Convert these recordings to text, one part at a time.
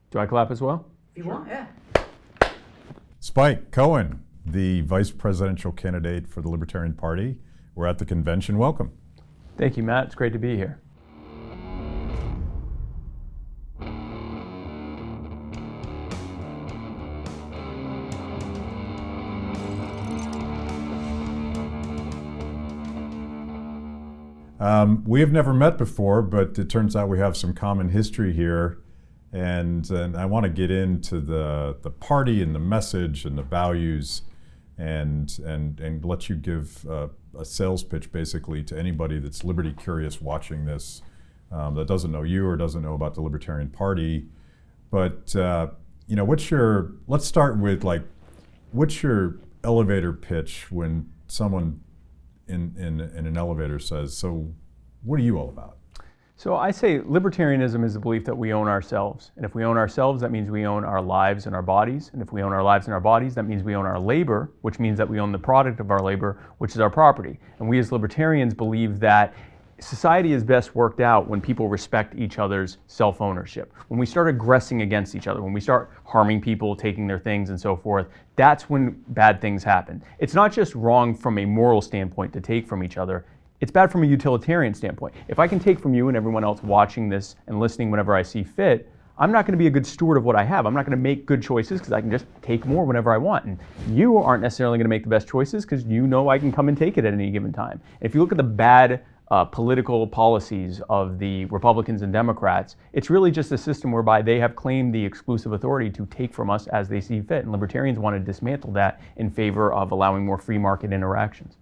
Do I clap as well? If you want, yeah. Spike Cohen, the vice presidential candidate for the Libertarian Party. We're at the convention. Welcome. Thank you, Matt. It's great to be here. We have never met before, but it turns out we have some common history here. And I want to get into the party and the message and the values and let you give a sales pitch basically to anybody that's liberty curious watching this that doesn't know you or doesn't know about the Libertarian Party. But let's start with what's your elevator pitch when someone in an elevator says, so what are you all about? So I say libertarianism is the belief that we own ourselves. And if we own ourselves, that means we own our lives and our bodies. And if we own our lives and our bodies, that means we own our labor, which means that we own the product of our labor, which is our property. And we as libertarians believe that society is best worked out when people respect each other's self-ownership. When we start aggressing against each other, when we start harming people, taking their things and so forth, that's when bad things happen. It's not just wrong from a moral standpoint to take from each other. It's bad from a utilitarian standpoint. If I can take from you and everyone else watching this and listening whenever I see fit, I'm not going to be a good steward of what I have. I'm not going to make good choices because I can just take more whenever I want. And you aren't necessarily going to make the best choices because you know I can come and take it at any given time. And if you look at the bad political policies of the Republicans and Democrats, it's really just a system whereby they have claimed the exclusive authority to take from us as they see fit. And libertarians want to dismantle that in favor of allowing more free market interactions.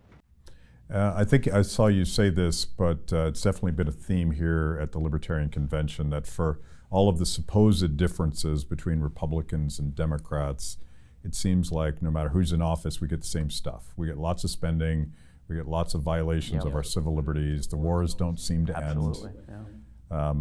I think I saw you say this, but it's definitely been a theme here at the Libertarian Convention that for all of the supposed differences between Republicans and Democrats, it seems like no matter who's in office, we get the same stuff. We get lots of spending, we get lots of violations of our civil liberties, the wars don't seem to end. Yeah.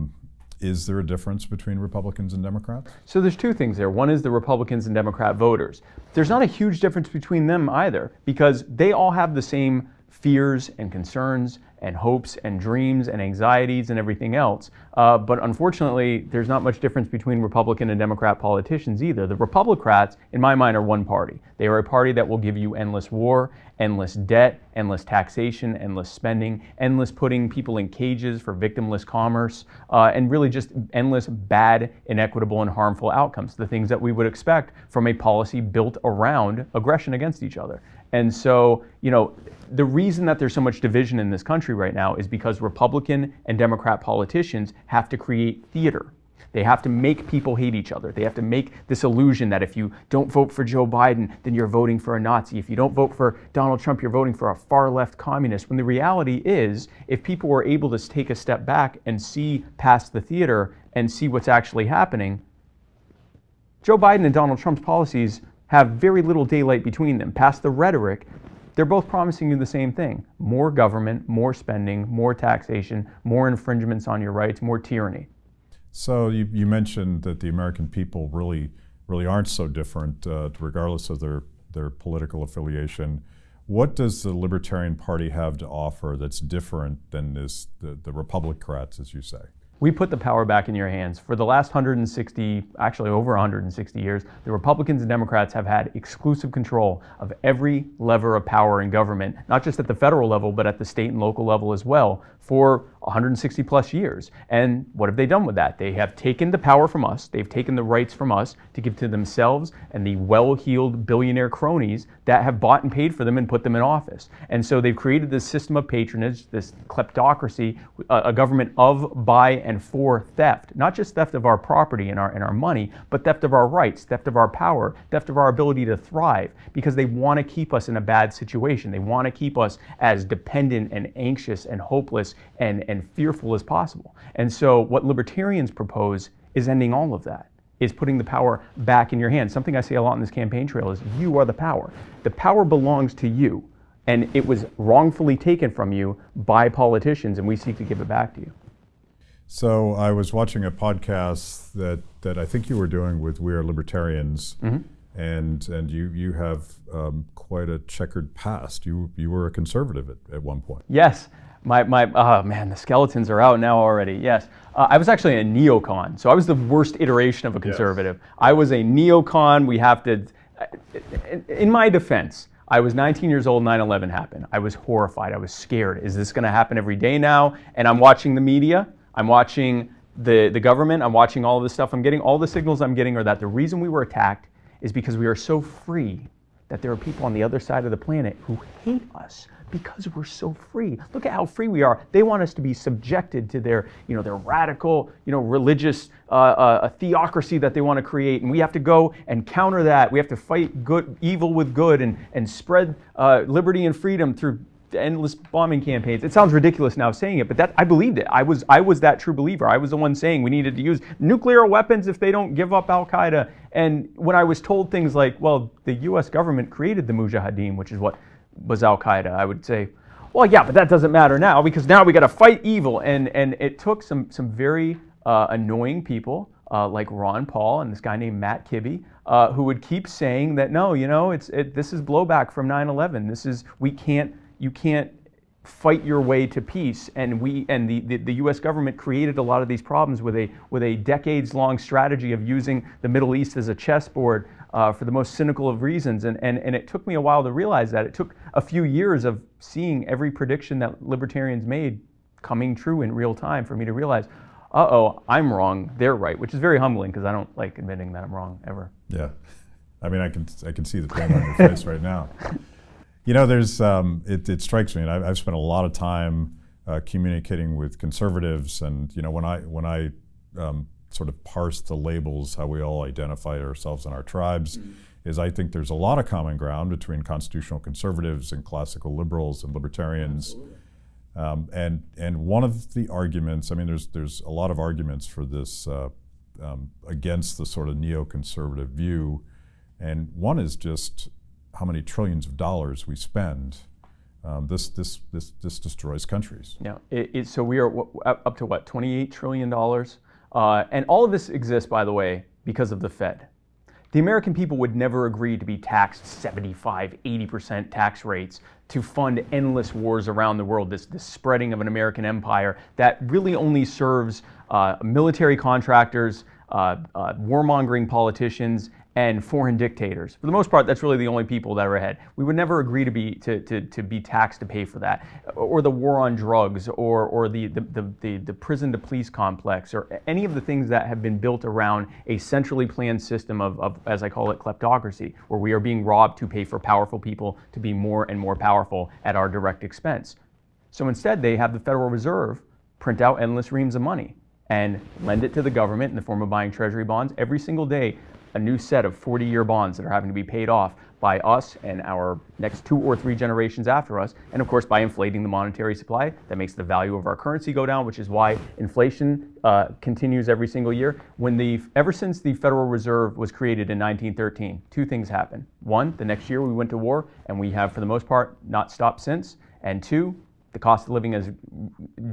Is there a difference between Republicans and Democrats? So there's two things there. One is the Republicans and Democrat voters. There's not a huge difference between them either because they all have the same fears and concerns and hopes and dreams and anxieties and everything else. But unfortunately, there's not much difference between Republican and Democrat politicians either. The Republicrats, in my mind, are one party. They are a party that will give you endless war, endless debt, endless taxation, endless spending, endless putting people in cages for victimless commerce, and really just endless bad, inequitable, and harmful outcomes, the things that we would expect from a policy built around aggression against each other. And so, the reason that there's so much division in this country right now is because Republican and Democrat politicians have to create theater. They have to make people hate each other. They have to make this illusion that if you don't vote for Joe Biden, then you're voting for a Nazi. If you don't vote for Donald Trump, you're voting for a far-left communist. When the reality is, if people were able to take a step back and see past the theater and see what's actually happening, Joe Biden and Donald Trump's policies have very little daylight between them. Past the rhetoric, they're both promising you the same thing. More government, more spending, more taxation, more infringements on your rights, more tyranny. So you mentioned that the American people really aren't so different, regardless of their political affiliation. What does the Libertarian Party have to offer that's different than the Republicrats, as you say? We put the power back in your hands. For the last 160, actually over 160 years, the Republicans and Democrats have had exclusive control of every lever of power in government, not just at the federal level, but at the state and local level as well, for 160 plus years. And what have they done with that? They have taken the power from us, they've taken the rights from us to give to themselves and the well-heeled billionaire cronies that have bought and paid for them and put them in office. And so they've created this system of patronage, this kleptocracy, a government of, by, and for theft. Not just theft of our property and our money, but theft of our rights, theft of our power, theft of our ability to thrive, because they want to keep us in a bad situation. They want to keep us as dependent and anxious and hopeless and fearful as possible. And so what libertarians propose is ending all of that, is putting the power back in your hands. Something I say a lot in this campaign trail is you are the power. The power belongs to you, and it was wrongfully taken from you by politicians, and we seek to give it back to you. So I was watching a podcast that I think you were doing with We Are Libertarians, and you have quite a checkered past. You were a conservative at one point. Yes. Oh man, the skeletons are out now already. Yes. I was actually a neocon, so I was the worst iteration of a conservative. Yes. I was a neocon. We have to, in my defense, I was 19 years old, 9/11 happened. I was horrified. I was scared. Is this going to happen every day now? And I'm watching the media. I'm watching the government. I'm watching all of this stuff. I'm getting all the signals I'm getting are that the reason we were attacked is because we are so free that there are people on the other side of the planet who hate us because we're so free. Look at how free we are. They want us to be subjected to their radical, religious theocracy that they want to create, and we have to go and counter that. We have to fight evil with good, and spread liberty and freedom through endless bombing campaigns. It sounds ridiculous now saying it, but I believed it. I was that true believer. I was the one saying we needed to use nuclear weapons if they don't give up Al Qaeda. And when I was told things like, well, the U.S. government created the Mujahideen, which is what was Al Qaeda, I would say, well, yeah, but that doesn't matter now because now we got to fight evil. And it took some very annoying people like Ron Paul and this guy named Matt Kibbe who would keep saying that no, this is blowback from 9/11. You can't fight your way to peace, and the U.S. government created a lot of these problems with a decades-long strategy of using the Middle East as a chessboard for the most cynical of reasons. And it took me a while to realize that. It took a few years of seeing every prediction that libertarians made coming true in real time for me to realize, I'm wrong, they're right, which is very humbling because I don't like admitting that I'm wrong ever. Yeah, I mean, I can see the pain on your face right now. There's it strikes me, and I've spent a lot of time communicating with conservatives, and when I sort of parse the labels, how we all identify ourselves and our tribes, is I think there's a lot of common ground between constitutional conservatives and classical liberals and libertarians. And one of the arguments, I mean, there's a lot of arguments for this against the sort of neoconservative view, and one is just how many trillions of dollars we spend. This destroys countries. Yeah. So we are up to what, $28 trillion? And all of this exists, by the way, because of the Fed. The American people would never agree to be taxed 75, 80% tax rates to fund endless wars around the world, this spreading of an American empire that really only serves military contractors, warmongering politicians, and foreign dictators. For the most part, that's really the only people that are ahead. We would never agree to be taxed to pay for that, or the war on drugs, or the prison to police complex, or any of the things that have been built around a centrally planned system of, as I call it, kleptocracy, where we are being robbed to pay for powerful people to be more and more powerful at our direct expense. So instead, they have the Federal Reserve print out endless reams of money and lend it to the government in the form of buying treasury bonds every single day. A new set of 40-year bonds that are having to be paid off by us and our next 2 or 3 generations after us, and of course by inflating the monetary supply. That makes the value of our currency go down, which is why inflation continues every single year. Ever since the Federal Reserve was created in 1913, 2 things happened. 1, the next year we went to war, and we have for the most part not stopped since. And 2, the cost of living has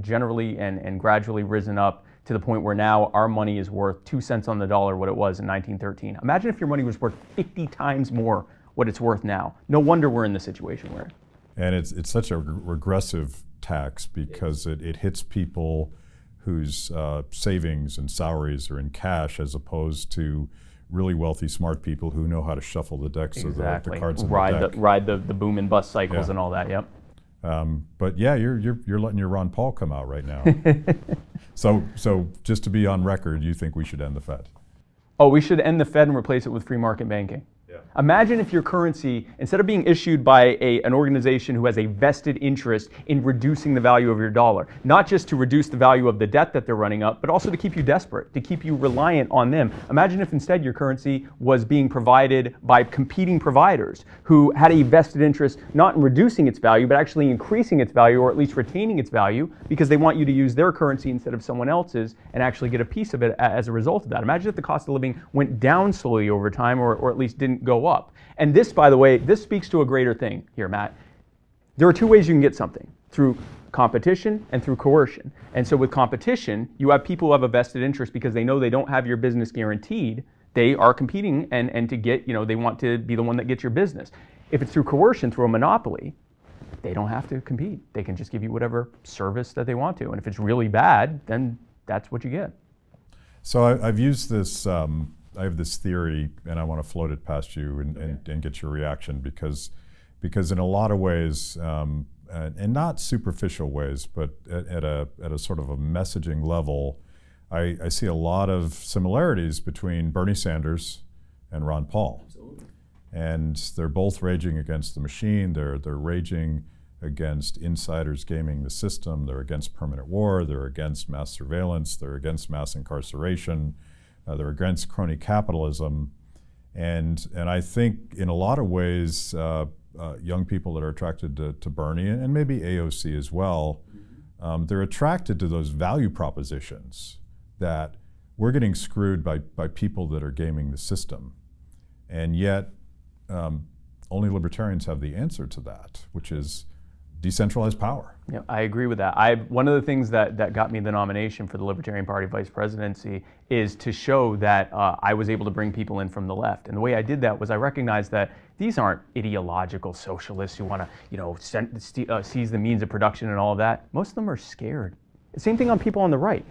generally and gradually risen up to the point where now our money is worth 2 cents on the dollar what it was in 1913. Imagine if your money was worth 50 times more what it's worth now. No wonder we're in the situation we're in. And it's such a regressive tax because it hits people whose savings and salaries are in cash, as opposed to really wealthy, smart people who know how to shuffle the decks of the cards in the deck. Ride the boom and bust cycles and all that, yep. But yeah, you're letting your Ron Paul come out right now. So just to be on record, you think we should end the Fed? Oh, we should end the Fed and replace it with free market banking. Yeah. Imagine if your currency, instead of being issued by an organization who has a vested interest in reducing the value of your dollar, not just to reduce the value of the debt that they're running up, but also to keep you desperate, to keep you reliant on them. Imagine if instead your currency was being provided by competing providers who had a vested interest not in reducing its value, but actually increasing its value, or at least retaining its value, because they want you to use their currency instead of someone else's and actually get a piece of it as a result of that. Imagine if the cost of living went down slowly over time, or at least didn't go up. And this, by the way, this speaks to a greater thing here, Matt. There are 2 ways you can get something: through competition and through coercion. And so with competition, you have people who have a vested interest because they know they don't have your business guaranteed. They are competing and to get, they want to be the one that gets your business. If it's through coercion, through a monopoly, they don't have to compete. They can just give you whatever service that they want to. And if it's really bad, then that's what you get. So I've used this, I have this theory, and I want to float it past you and get your reaction, because in a lot of ways, and not superficial ways, but at a sort of a messaging level, I see a lot of similarities between Bernie Sanders and Ron Paul. Absolutely. And they're both raging against the machine. They're raging against insiders gaming the system. They're against permanent war. They're against mass surveillance. They're against mass incarceration. They're against crony capitalism. And I think in a lot of ways, young people that are attracted to Bernie, and maybe AOC as well, they're attracted to those value propositions that we're getting screwed by people that are gaming the system. And yet, only libertarians have the answer to that, which is decentralized power. Yeah, I agree with that. One of the things that got me the nomination for the Libertarian Party vice presidency is to show that I was able to bring people in from the left. And the way I did that was I recognized that these aren't ideological socialists who want to, seize the means of production and all of that. Most of them are scared. Same thing on people on the right.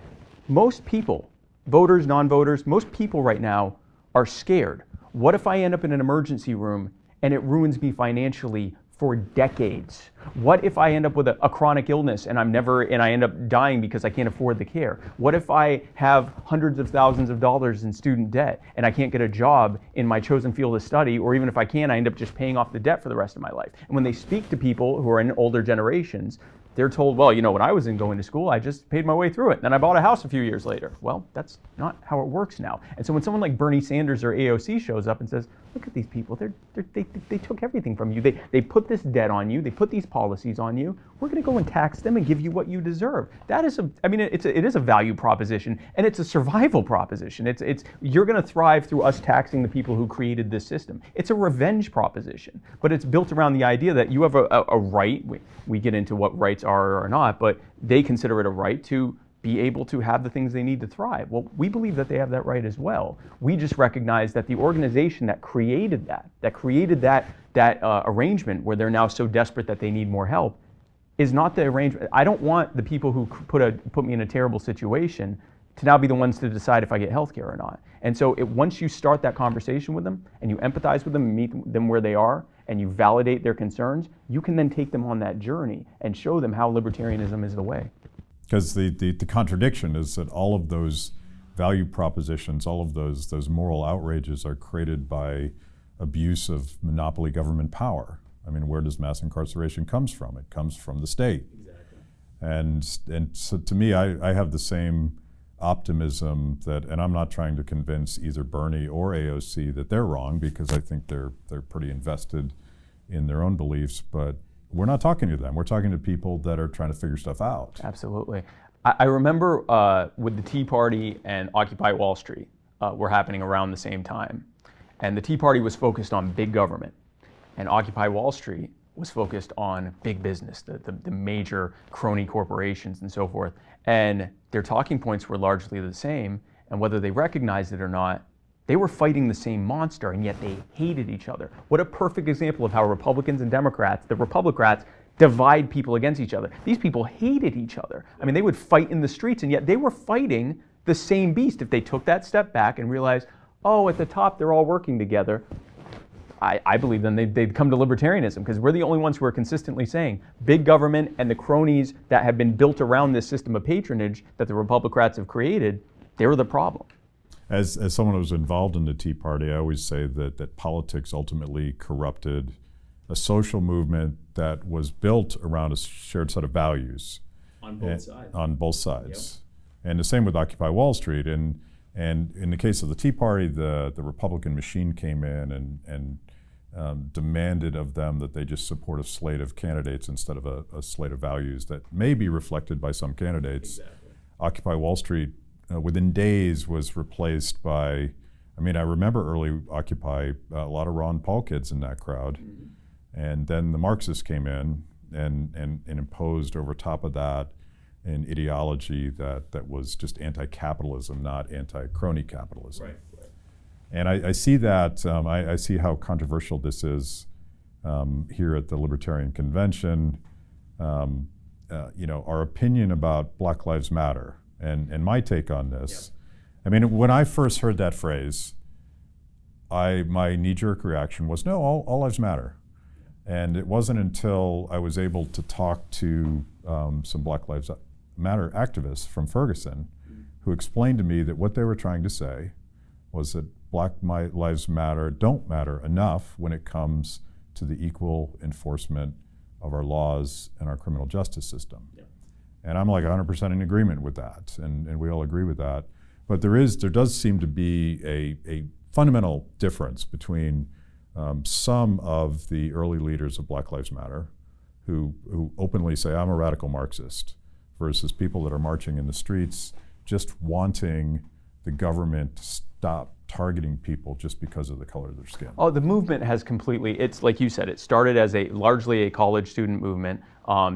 Most people, voters, non-voters, most people right now are scared. What if I end up in an emergency room and it ruins me financially for decades? What if I end up with a chronic illness and I end up dying because I can't afford the care? What if I have hundreds of thousands of dollars in student debt and I can't get a job in my chosen field of study, or even if I can, I end up just paying off the debt for the rest of my life? And when they speak to people who are in older generations, they're told, well, when I was going to school, I just paid my way through it. Then I bought a house a few years later. Well, that's not how it works now. And so when someone like Bernie Sanders or AOC shows up and says, look at these people, they took everything from you. They put this debt on you. They put these policies on you. We're going to go and tax them and give you what you deserve. That is it is a value proposition, and it's a survival proposition. You're going to thrive through us taxing the people who created this system. It's a revenge proposition, but it's built around the idea that you have a right. We get into what rights are or not, but they consider it a right to be able to have the things they need to thrive. Well, we believe that they have that right as well. We just recognize that the organization that created that arrangement, where they're now so desperate that they need more help, is not the arrangement. I don't want the people who put me in a terrible situation to now be the ones to decide if I get health care or not. And so once you start that conversation with them and you empathize with them and meet them where they are and you validate their concerns, you can then take them on that journey and show them how libertarianism is the way. Because the contradiction is that all of those value propositions, all of those moral outrages are created by abuse of monopoly government power. I mean, where does mass incarceration comes from? It comes from the state. Exactly. And so to me, I have the same optimism and I'm not trying to convince either Bernie or AOC that they're wrong, because I think they're pretty invested in their own beliefs, but we're not talking to them. We're talking to people that are trying to figure stuff out. Absolutely. I remember with the Tea Party and Occupy Wall Street were happening around the same time. And the Tea Party was focused on big government, and Occupy Wall Street was focused on big business, the major crony corporations and so forth. And their talking points were largely the same, and whether they recognized it or not, they were fighting the same monster, and yet they hated each other. What a perfect example of how Republicans and Democrats, the Republicrats, divide people against each other. These people hated each other. I mean, they would fight in the streets, and yet they were fighting the same beast. If they took that step back and realized, oh, at the top they're all working together, I believe then they'd come to libertarianism, because we're the only ones who are consistently saying big government and the cronies that have been built around this system of patronage that the Republicrats have created, they're the problem. As someone who was involved in the Tea Party, I always say that politics ultimately corrupted a social movement that was built around a shared set of values. On both sides. On both sides. Yep. And the same with Occupy Wall Street. And in the case of the Tea Party, the Republican machine came in and demanded of them that they just support a slate of candidates instead of a slate of values that may be reflected by some candidates. Exactly. Occupy Wall Street within days was replaced by, I remember early Occupy, a lot of Ron Paul kids in that crowd. Mm-hmm. And then the Marxists came in and imposed over top of that an ideology that was just anti-capitalism, not anti-crony capitalism. Right. And I see that, I see how controversial this is here at the Libertarian Convention, our opinion about Black Lives Matter and my take on this. I mean, when I first heard that phrase, my knee-jerk reaction was, no, all lives matter. And it wasn't until I was able to talk to some Black Lives Matter activists from Ferguson who explained to me that what they were trying to say was that Black Lives Matter don't matter enough when it comes to the equal enforcement of our laws and our criminal justice system. Yeah. And I'm like 100% in agreement with that, and we all agree with that. But there does seem to be a fundamental difference between some of the early leaders of Black Lives Matter who openly say, I'm a radical Marxist, versus people that are marching in the streets just wanting the government to stop targeting people just because of the color of their skin. Oh, the movement has completely, it's like you said, it started as largely a college student movement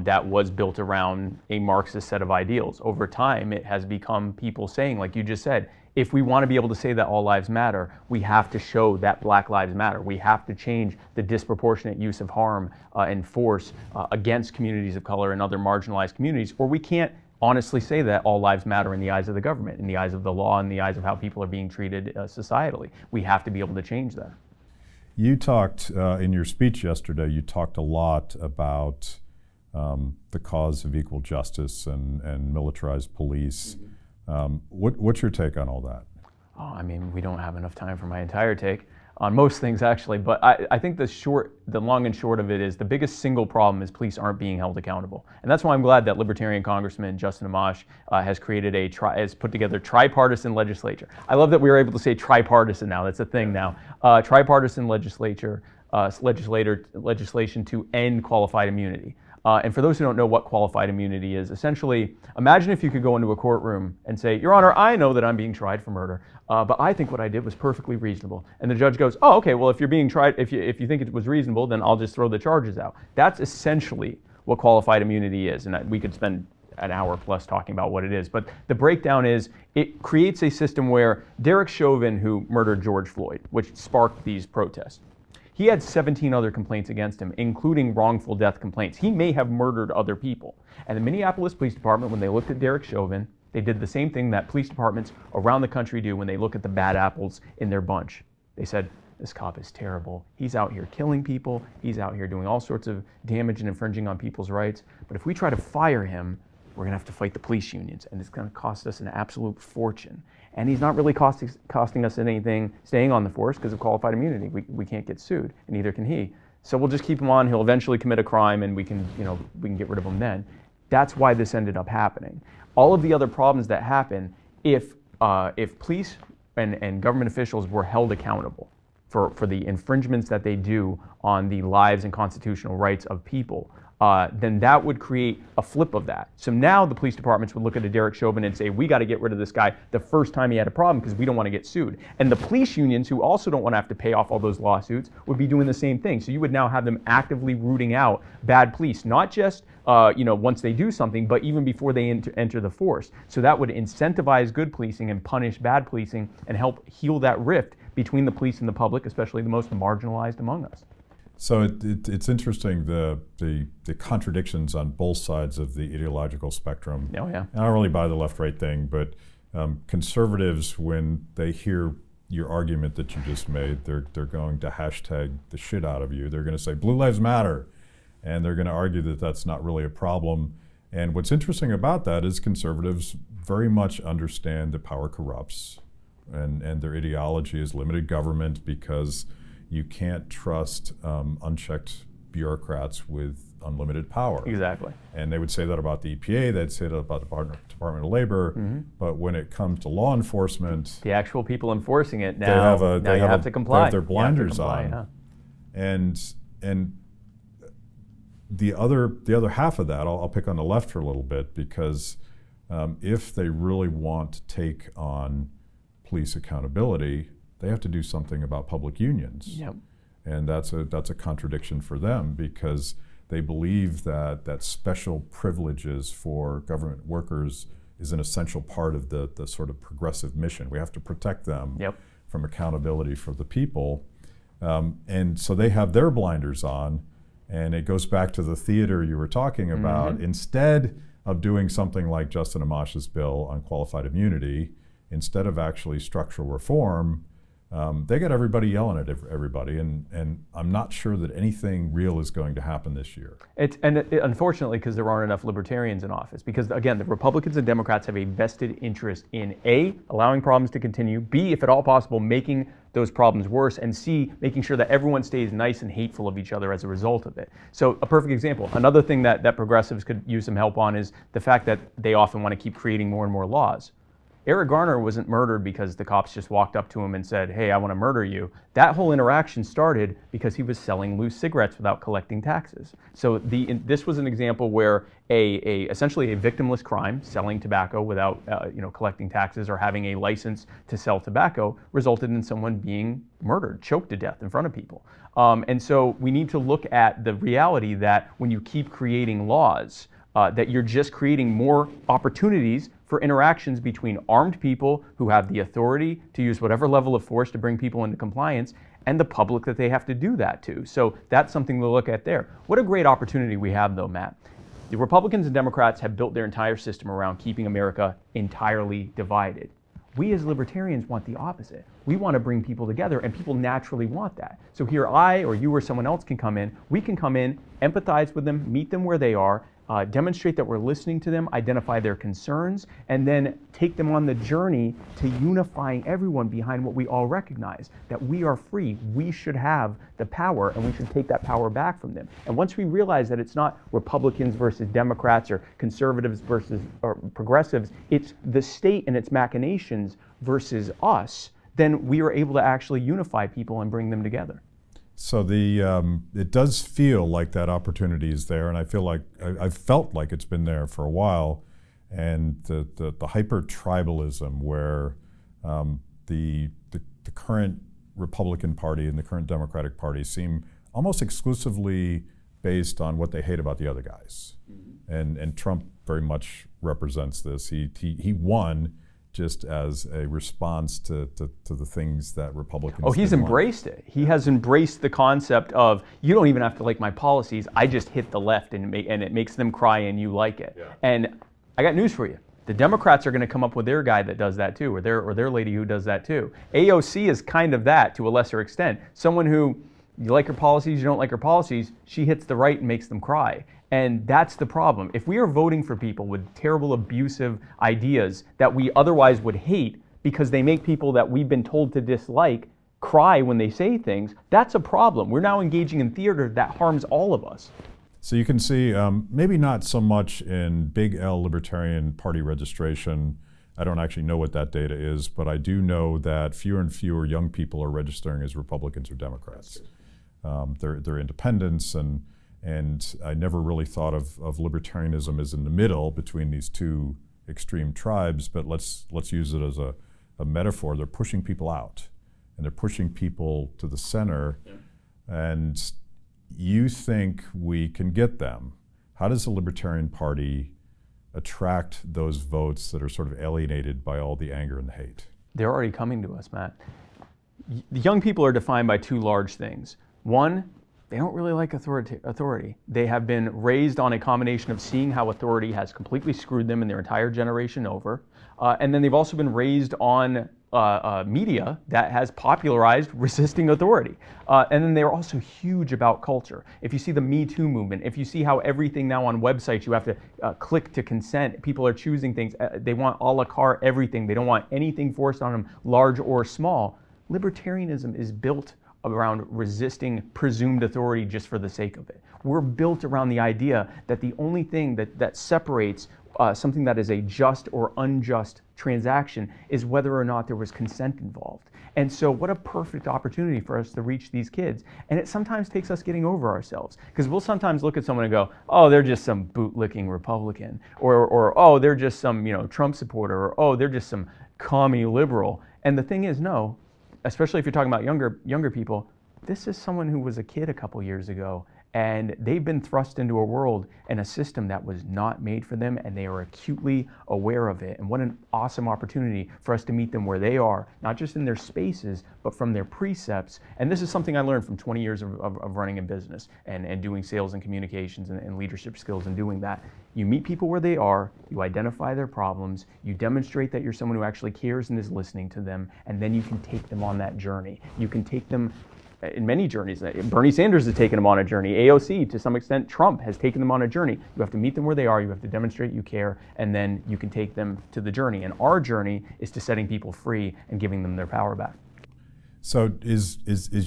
that was built around a Marxist set of ideals. Over time, it has become people saying, like you just said, if we want to be able to say that all lives matter, we have to show that Black lives matter. We have to change the disproportionate use of harm and force against communities of color and other marginalized communities, or we can't honestly say that all lives matter in the eyes of the government, in the eyes of the law, in the eyes of how people are being treated societally. We have to be able to change that. You talked, in your speech yesterday, you talked a lot about the cause of equal justice and militarized police. What's your take on all that? Oh, I mean, we don't have enough time for my entire take on most things, actually, but I think the long and short of it is the biggest single problem is police aren't being held accountable. And that's why I'm glad that Libertarian Congressman Justin Amash has created has put together tripartisan legislature. I love that we were able to say tripartisan now, that's a thing now. Tripartisan legislation to end qualified immunity. And for those who don't know what qualified immunity is, essentially, imagine if you could go into a courtroom and say, Your Honor, I know that I'm being tried for murder, but I think what I did was perfectly reasonable. And the judge goes, oh, okay, well, if you're being tried, if you think it was reasonable, then I'll just throw the charges out. That's essentially what qualified immunity is. And we could spend an hour plus talking about what it is. But the breakdown is, it creates a system where Derek Chauvin, who murdered George Floyd, which sparked these protests, he had 17 other complaints against him, including wrongful death complaints. He may have murdered other people. And the Minneapolis Police Department, when they looked at Derek Chauvin, they did the same thing that police departments around the country do when they look at the bad apples in their bunch. They said, this cop is terrible. He's out here killing people. He's out here doing all sorts of damage and infringing on people's rights. But if we try to fire him, we're going to have to fight the police unions, and it's going to cost us an absolute fortune. And he's not really costing us anything staying on the force because of qualified immunity. We can't get sued, and neither can he. So we'll just keep him on. He'll eventually commit a crime, and we can get rid of him then. That's why this ended up happening. All of the other problems that happen, if police and government officials were held accountable for the infringements that they do on the lives and constitutional rights of people, then that would create a flip of that. So now the police departments would look at a Derek Chauvin and say, we got to get rid of this guy the first time he had a problem because we don't want to get sued. And the police unions, who also don't want to have to pay off all those lawsuits, would be doing the same thing. So you would now have them actively rooting out bad police, not just once they do something, but even before they enter the force. So that would incentivize good policing and punish bad policing and help heal that rift between the police and the public, especially the most marginalized among us. So it's interesting, the contradictions on both sides of the ideological spectrum. Oh, yeah. I don't really buy the left-right thing, but conservatives, when they hear your argument that you just made, they're going to hashtag the shit out of you. They're going to say, Blue Lives Matter, and they're going to argue that that's not really a problem. And what's interesting about that is conservatives very much understand that power corrupts, and their ideology is limited government because you can't trust unchecked bureaucrats with unlimited power. Exactly. And they would say that about the EPA, they'd say that about the Department of Labor, but when it comes to law enforcement, the actual people enforcing it, now you have to comply. They have their blinders on. Yeah. And the other half of that, I'll pick on the left for a little bit, because if they really want to take on police accountability, they have to do something about public unions. Yep. And that's a contradiction for them, because they believe that special privileges for government workers is an essential part of the sort of progressive mission. We have to protect them from accountability for the people. And so they have their blinders on, and it goes back to the theater you were talking about. Instead of doing something like Justin Amash's bill on qualified immunity, instead of actually structural reform, they get everybody yelling at everybody, and I'm not sure that anything real is going to happen this year. Unfortunately, because there aren't enough libertarians in office. Because again, the Republicans and Democrats have a vested interest in A, allowing problems to continue, B, if at all possible, making those problems worse, and C, making sure that everyone stays nice and hateful of each other as a result of it. So a perfect example, another thing that progressives could use some help on is the fact that they often want to keep creating more and more laws. Eric Garner wasn't murdered because the cops just walked up to him and said, hey, I want to murder you. That whole interaction started because he was selling loose cigarettes without collecting taxes. So this was an example where essentially a victimless crime, selling tobacco without collecting taxes or having a license to sell tobacco, resulted in someone being murdered, choked to death in front of people. And so we need to look at the reality that when you keep creating laws, that you're just creating more opportunities for interactions between armed people who have the authority to use whatever level of force to bring people into compliance and the public that they have to do that to. So that's something to look at there. What a great opportunity we have though, Matt. The Republicans and Democrats have built their entire system around keeping America entirely divided. We as libertarians want the opposite. We want to bring people together, and people naturally want that. So here I or you or someone else can come in, we can come in, empathize with them, meet them where they are, demonstrate that we're listening to them, identify their concerns, and then take them on the journey to unifying everyone behind what we all recognize, that we are free, we should have the power, and we should take that power back from them. And once we realize that it's not Republicans versus Democrats or conservatives versus or progressives, it's the state and its machinations versus us, then we are able to actually unify people and bring them together. So it does feel like that opportunity is there, and I feel like I've felt like it's been there for a while, and the hyper tribalism where the current Republican Party and the current Democratic Party seem almost exclusively based on what they hate about the other guys, and Trump very much represents this. He won just as a response to the things that Republicans he's embraced it. He has embraced the concept of, you don't even have to like my policies, I just hit the left and it makes them cry and you like it. Yeah. And I got news for you. The Democrats are going to come up with their guy that does that too, or their lady who does that too. AOC is kind of that to a lesser extent. Someone who, you like her policies, you don't like her policies, she hits the right and makes them cry. And that's the problem. If we are voting for people with terrible, abusive ideas that we otherwise would hate because they make people that we've been told to dislike cry when they say things, that's a problem. We're now engaging in theater that harms all of us. So you can see, maybe not so much in big L Libertarian Party registration. I don't actually know what that data is, but I do know that fewer and fewer young people are registering as Republicans or Democrats. They're independents, and I never really thought of libertarianism as in the middle between these two extreme tribes, but let's use it as a metaphor. They're pushing people out, and they're pushing people to the center, and you think we can get them. How does the Libertarian Party attract those votes that are sort of alienated by all the anger and the hate? They're already coming to us, Matt. The young people are defined by two large things. One, they don't really like authority. They have been raised on a combination of seeing how authority has completely screwed them in their entire generation over. And then they've also been raised on media that has popularized resisting authority. And then they're also huge about culture. If you see the Me Too movement, if you see how everything now on websites, you have to click to consent, people are choosing things, they want a la carte everything, they don't want anything forced on them, large or small. Libertarianism is built around resisting presumed authority just for the sake of it. We're built around the idea that the only thing that separates something that is a just or unjust transaction is whether or not there was consent involved. And so what a perfect opportunity for us to reach these kids. And it sometimes takes us getting over ourselves, because we'll sometimes look at someone and go, oh, they're just some bootlicking Republican, or oh, they're just some Trump supporter, or oh, they're just some commie liberal. And the thing is, no, especially if you're talking about younger people, this is someone who was a kid a couple years ago And they've been thrust into a world and a system that was not made for them, and they are acutely aware of it. And what an awesome opportunity for us to meet them where they are, not just in their spaces, but from their precepts. And this is something I learned from 20 years of running a business and doing sales and communications and leadership skills and doing that. You meet people where they are, you identify their problems, you demonstrate that you're someone who actually cares and is listening to them, and then you can take them on that journey. You can take them in many journeys. Bernie Sanders has taken them on a journey. AOC, to some extent, Trump has taken them on a journey. You have to meet them where they are, you have to demonstrate you care, and then you can take them to the journey. And our journey is to setting people free and giving them their power back. So is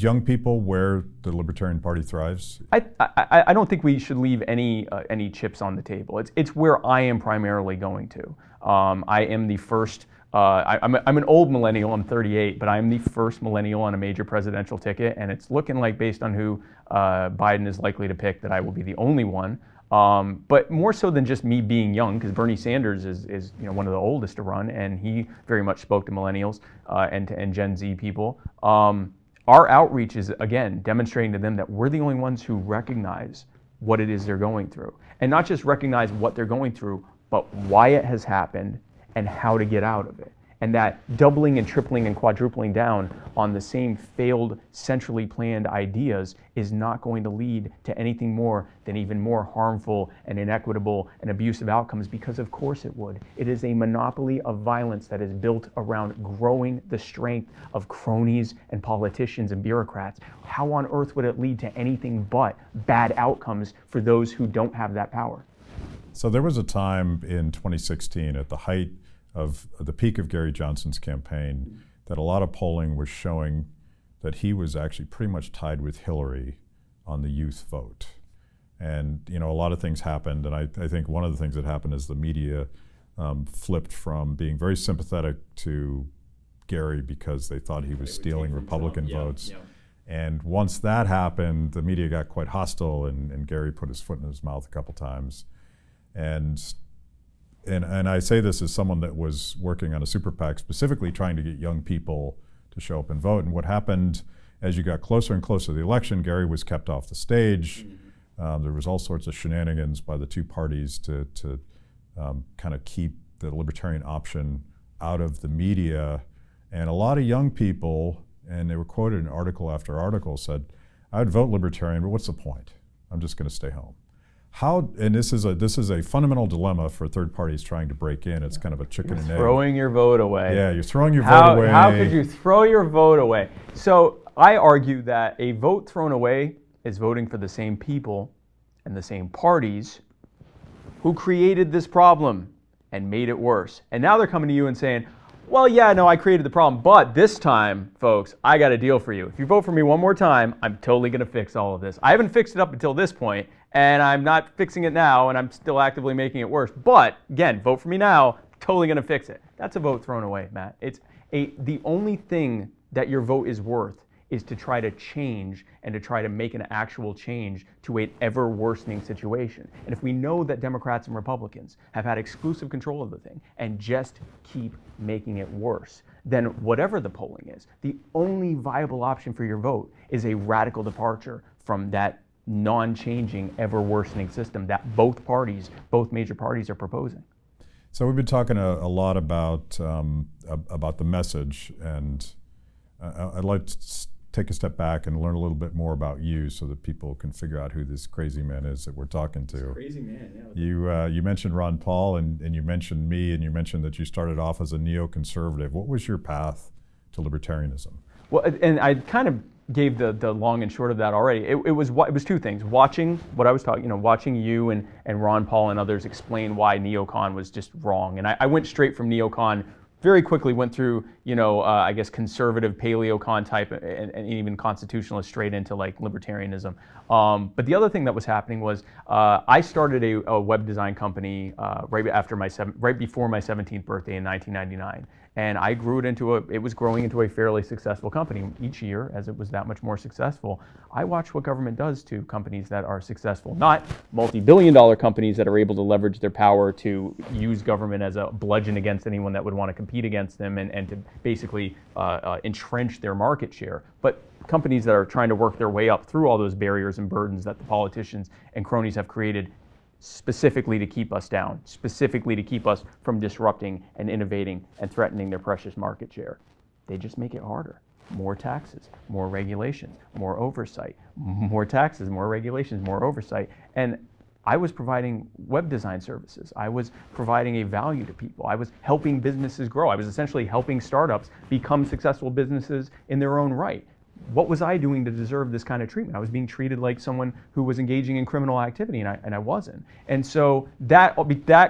young people where the Libertarian Party thrives? I don't think we should leave any chips on the table. It's where I am primarily going to. I am the first. I'm an old millennial, I'm 38, but I'm the first millennial on a major presidential ticket, and it's looking like, based on who Biden is likely to pick, that I will be the only one. But more so than just me being young, because Bernie Sanders is one of the oldest to run, and he very much spoke to millennials and Gen Z people. Our outreach is, again, demonstrating to them that we're the only ones who recognize what it is they're going through. And not just recognize what they're going through, but why it has happened and how to get out of it. And that doubling and tripling and quadrupling down on the same failed, centrally planned ideas is not going to lead to anything more than even more harmful and inequitable and abusive outcomes, because of course it would. It is a monopoly of violence that is built around growing the strength of cronies and politicians and bureaucrats. How on earth would it lead to anything but bad outcomes for those who don't have that power? So there was a time in 2016, at the height of the peak of Gary Johnson's campaign, that a lot of polling was showing that he was actually pretty much tied with Hillary on the youth vote. And a lot of things happened, and I think one of the things that happened is the media flipped from being very sympathetic to Gary because they thought he was stealing Republican votes. Yeah. And once that happened, the media got quite hostile, and Gary put his foot in his mouth a couple times. And I say this as someone that was working on a super PAC specifically trying to get young people to show up and vote. And what happened as you got closer and closer to the election, Gary was kept off the stage. There was all sorts of shenanigans by the two parties to kind of keep the libertarian option out of the media. And a lot of young people, and they were quoted in article after article, said, I would vote libertarian, but what's the point? I'm just going to stay home. How, and this is a fundamental dilemma for third parties trying to break in. It's kind of a chicken and egg. Throwing your vote away. Yeah, you're throwing your vote away. How could you throw your vote away? So I argue that a vote thrown away is voting for the same people and the same parties who created this problem and made it worse. And now they're coming to you and saying, well, yeah, no, I created the problem, but this time, folks, I got a deal for you. If you vote for me one more time, I'm totally going to fix all of this. I haven't fixed it up until this point, and I'm not fixing it now, and I'm still actively making it worse. But, again, vote for me now, totally going to fix it. That's a vote thrown away, Matt. It's the only thing that your vote is worth is to try to change and to try to make an actual change to an ever worsening situation. And if we know that Democrats and Republicans have had exclusive control of the thing and just keep making it worse, then whatever the polling is, the only viable option for your vote is a radical departure from that non-changing, ever worsening system that both major parties are proposing. So we've been talking a lot about the message, and I'd like to take a step back and learn a little bit more about you so that people can figure out who this crazy man is that we're talking to. Crazy man, yeah. You mentioned Ron Paul, and you mentioned me, and you mentioned that you started off as a neoconservative. What was your path to libertarianism? Well, and I kind of gave the long and short of that already. It was two things: watching what I was talking, watching you and Ron Paul and others explain why neocon was just wrong, and I went straight from neocon. Very quickly went through, I guess conservative paleocon type and even constitutionalist straight into like libertarianism. But the other thing that was happening was I started a web design company right before my 17th birthday in 1999. And I grew it it was growing into a fairly successful company. Each year, as it was that much more successful, I watch what government does to companies that are successful, not multi-billion-dollar companies that are able to leverage their power to use government as a bludgeon against anyone that would want to compete against them and to basically entrench their market share. But companies that are trying to work their way up through all those barriers and burdens that the politicians and cronies have created specifically to keep us down, specifically to keep us from disrupting and innovating and threatening their precious market share. They just make it harder. More taxes, more regulations, more oversight, more taxes, more regulations, more oversight. And I was providing web design services. I was providing a value to people. I was helping businesses grow. I was essentially helping startups become successful businesses in their own right. What was I doing to deserve this kind of treatment? I was being treated like someone who was engaging in criminal activity, and I wasn't. And so that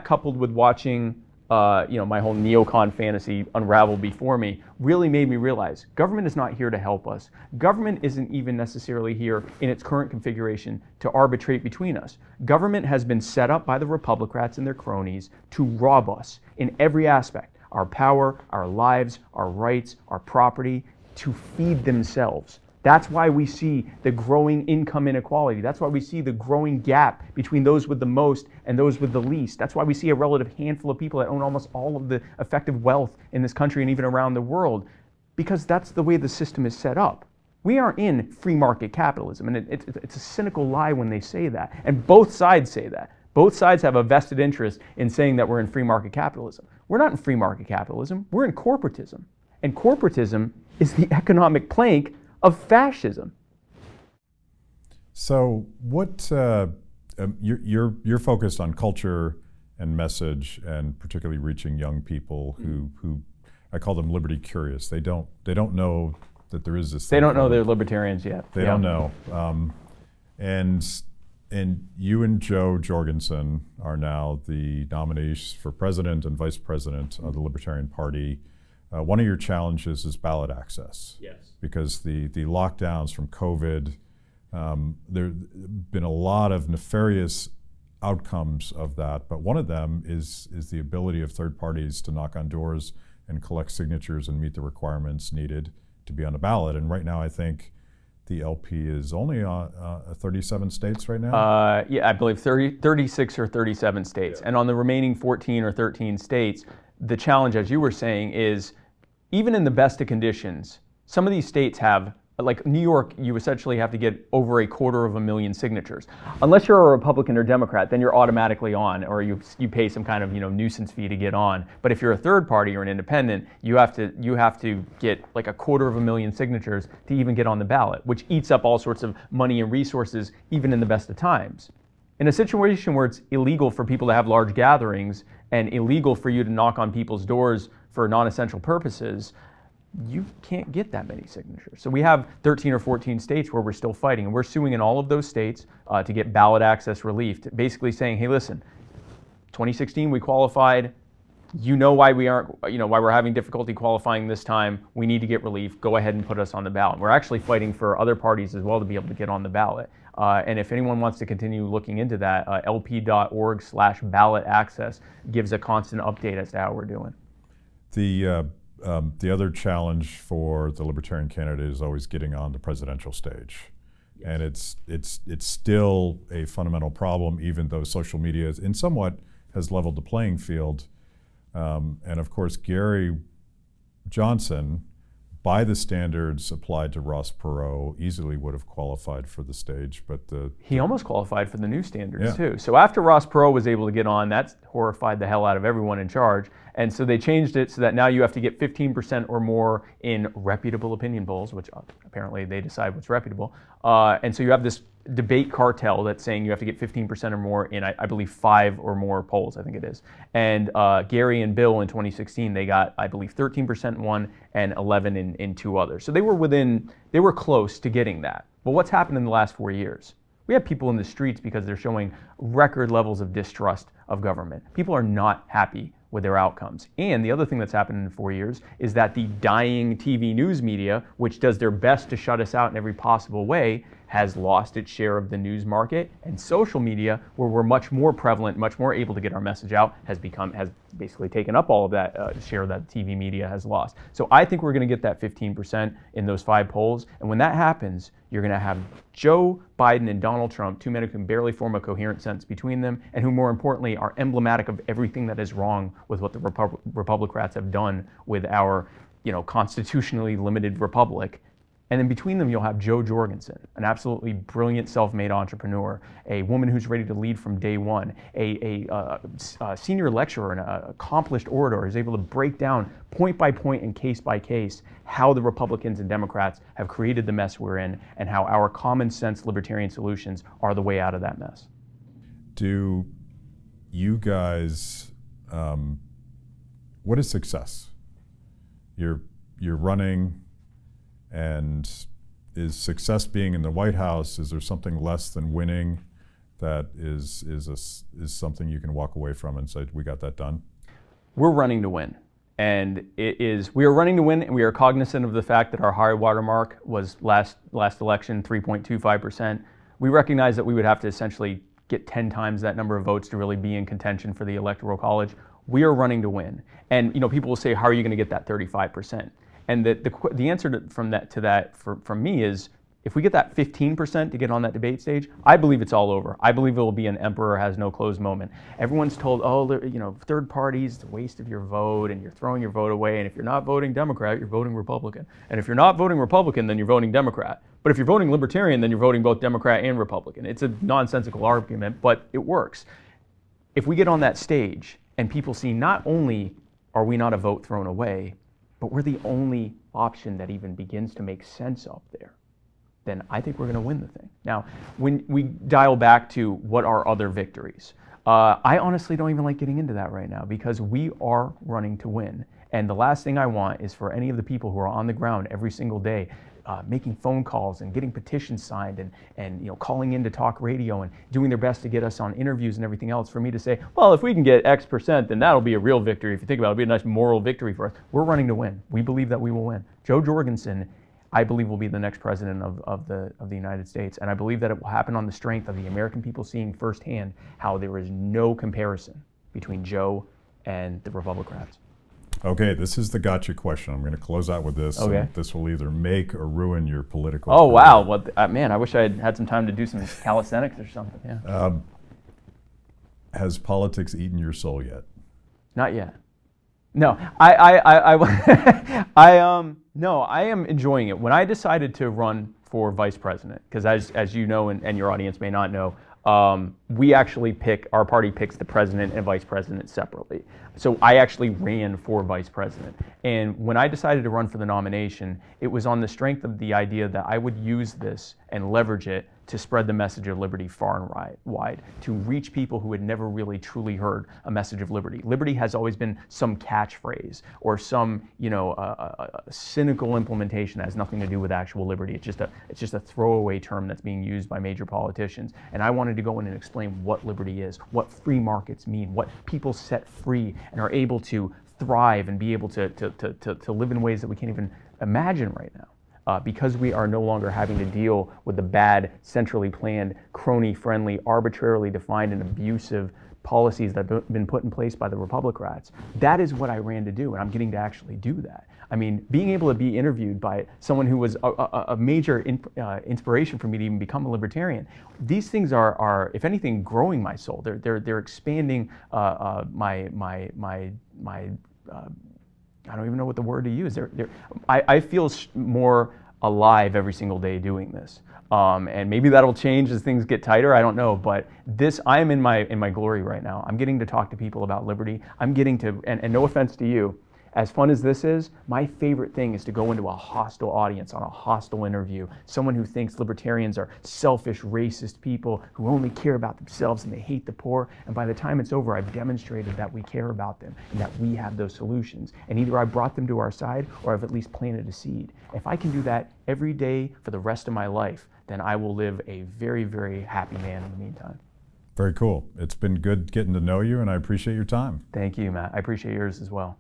coupled with watching my whole neocon fantasy unravel before me really made me realize government is not here to help us. Government isn't even necessarily here in its current configuration to arbitrate between us. Government has been set up by the Republicrats and their cronies to rob us in every aspect: our power, our lives, our rights, our property, to feed themselves. That's why we see the growing income inequality. That's why we see the growing gap between those with the most and those with the least. That's why we see a relative handful of people that own almost all of the effective wealth in this country and even around the world, because that's the way the system is set up. We aren't in free market capitalism, and it's a cynical lie when they say that. And both sides say that. Both sides have a vested interest in saying that we're in free market capitalism. We're not in free market capitalism. We're in corporatism. And corporatism is the economic plank of fascism. So what you're focused on culture and message, and particularly reaching young people who I call them liberty curious. They don't know that there is this. They don't know they're libertarians yet. They don't know. And you and Joe Jorgensen are now the nominees for president and vice president of the Libertarian Party. One of your challenges is ballot access. Yes. Because the lockdowns from COVID, there have been a lot of nefarious outcomes of that, but one of them is the ability of third parties to knock on doors and collect signatures and meet the requirements needed to be on a ballot. And right now, I think the LP is only on 37 states right now? Yeah, I believe 36 or 37 states. Yeah. And on the remaining 14 or 13 states, the challenge, as you were saying, is even in the best of conditions, some of these states have, like New York, you essentially have to get over 250,000 signatures. Unless you're a Republican or Democrat, then you're automatically on, or you pay some kind of nuisance fee to get on. But if you're a third party or an independent, you have to get like 250,000 signatures to even get on the ballot, which eats up all sorts of money and resources, even in the best of times. In a situation where it's illegal for people to have large gatherings and illegal for you to knock on people's doors for non-essential purposes, you can't get that many signatures. So we have 13 or 14 states where we're still fighting, and we're suing in all of those states to get ballot access relief, basically saying, hey, listen, 2016 we qualified. You know why we aren't, why we're having difficulty qualifying this time. We need to get relief. Go ahead and put us on the ballot. We're actually fighting for other parties as well to be able to get on the ballot. And if anyone wants to continue looking into that, lp.org/ballot access gives a constant update as to how we're doing. The other challenge for the Libertarian candidate is always getting on the presidential stage. Yes. And it's still a fundamental problem, even though social media in somewhat has leveled the playing field. And of course, Gary Johnson, by the standards applied to Ross Perot, easily would have qualified for the stage, but he almost qualified for the new standards too. So after Ross Perot was able to get on, that horrified the hell out of everyone in charge, and so they changed it so that now you have to get 15% or more in reputable opinion polls, which apparently they decide what's reputable, and so you have this debate cartel that's saying you have to get 15% or more in, I believe, 5 or more polls, I think it is. And Gary and Bill in 2016, they got, I believe, 13% in one and 11 in 2 others. So they were close to getting that. But what's happened in the last 4 years? We have people in the streets because they're showing record levels of distrust of government. People are not happy with their outcomes. And the other thing that's happened in 4 years is that the dying TV news media, which does their best to shut us out in every possible way, has lost its share of the news market, and social media, where we're much more prevalent, much more able to get our message out, has basically taken up all of that share that TV media has lost. So I think we're going to get that 15% in those 5 polls, and when that happens, you're going to have Joe Biden and Donald Trump, 2 men who can barely form a coherent sentence between them, and who, more importantly, are emblematic of everything that is wrong with what the Republicrats have done with our, constitutionally limited republic. And then between them, you'll have Jo Jorgensen, an absolutely brilliant self-made entrepreneur, a woman who's ready to lead from day one, a senior lecturer and an accomplished orator who's able to break down point by point and case by case how the Republicans and Democrats have created the mess we're in and how our common sense libertarian solutions are the way out of that mess. Do you guys, what is success? You're running, and is success being in the White House? Is there something less than winning that is something you can walk away from and say, we got that done? We're running to win. And we are running to win, and we are cognizant of the fact that our high water mark was last election, 3.25%. We recognize that we would have to essentially get 10 times that number of votes to really be in contention for the Electoral College. We are running to win. And people will say, how are you going to get that 35%? And the answer from me is, if we get that 15% to get on that debate stage, I believe it's all over. I believe it will be an emperor has no clothes moment. Everyone's told, third parties, it's a waste of your vote, and you're throwing your vote away. And if you're not voting Democrat, you're voting Republican. And if you're not voting Republican, then you're voting Democrat. But if you're voting Libertarian, then you're voting both Democrat and Republican. It's a nonsensical argument, but it works. If we get on that stage and people see not only are we not a vote thrown away, but we're the only option that even begins to make sense up there, then I think we're going to win the thing. Now, when we dial back to what are other victories, I honestly don't even like getting into that right now, because we are running to win. And the last thing I want is for any of the people who are on the ground every single day making phone calls and getting petitions signed and calling in to talk radio and doing their best to get us on interviews and everything else, for me to say, well, if we can get X%, then that'll be a real victory. If you think about it, it'll be a nice moral victory for us. We're running to win. We believe that we will win. Jo Jorgensen, I believe, will be the next president of the United States, and I believe that it will happen on the strength of the American people seeing firsthand how there is no comparison between Joe and the Republicrats. Okay, this is the gotcha question. I'm going to close out with this. Okay. And this will either make or ruin your political career. Wow. Man, I wish I had some time to do some calisthenics or something. Yeah. Has politics eaten your soul yet? Not yet. No, no, I am enjoying it. When I decided to run for vice president, because as you know, and your audience may not know, we actually our party picks the president and vice president separately. So I actually ran for vice president. And when I decided to run for the nomination, it was on the strength of the idea that I would use this and leverage it to spread the message of liberty far and wide, to reach people who had never really truly heard a message of liberty. Liberty has always been some catchphrase or some cynical implementation that has nothing to do with actual liberty. It's just a throwaway term that's being used by major politicians. And I wanted to go in and explain what liberty is, what free markets mean, what people set free and are able to thrive and be able to live in ways that we can't even imagine right now. Because we are no longer having to deal with the bad, centrally planned, crony-friendly, arbitrarily defined and abusive policies that have been put in place by the Republicrats. That is what I ran to do, and I'm getting to actually do that. I mean, being able to be interviewed by someone who was a major inspiration for me to even become a libertarian, these things are, if anything, growing my soul. They're expanding my I don't even know what the word to use. I feel more alive every single day doing this. And maybe that'll change as things get tighter, I don't know. But I am in my glory right now. I'm getting to talk to people about liberty. I'm getting to, and no offense to you, as fun as this is, my favorite thing is to go into a hostile audience on a hostile interview. Someone who thinks libertarians are selfish, racist people who only care about themselves and they hate the poor. And by the time it's over, I've demonstrated that we care about them and that we have those solutions. And either I brought them to our side or I've at least planted a seed. If I can do that every day for the rest of my life, then I will live a very, very happy man in the meantime. Very cool. It's been good getting to know you, and I appreciate your time. Thank you, Matt. I appreciate yours as well.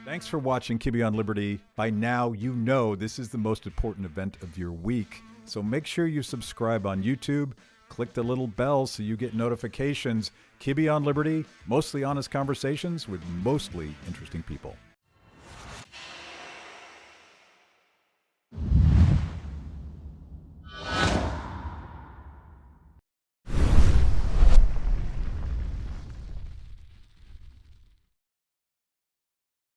Thanks for watching Kibbe on Liberty. By now, you know this is the most important event of your week. So make sure you subscribe on YouTube. Click the little bell so you get notifications. Kibbe on Liberty, mostly honest conversations with mostly interesting people.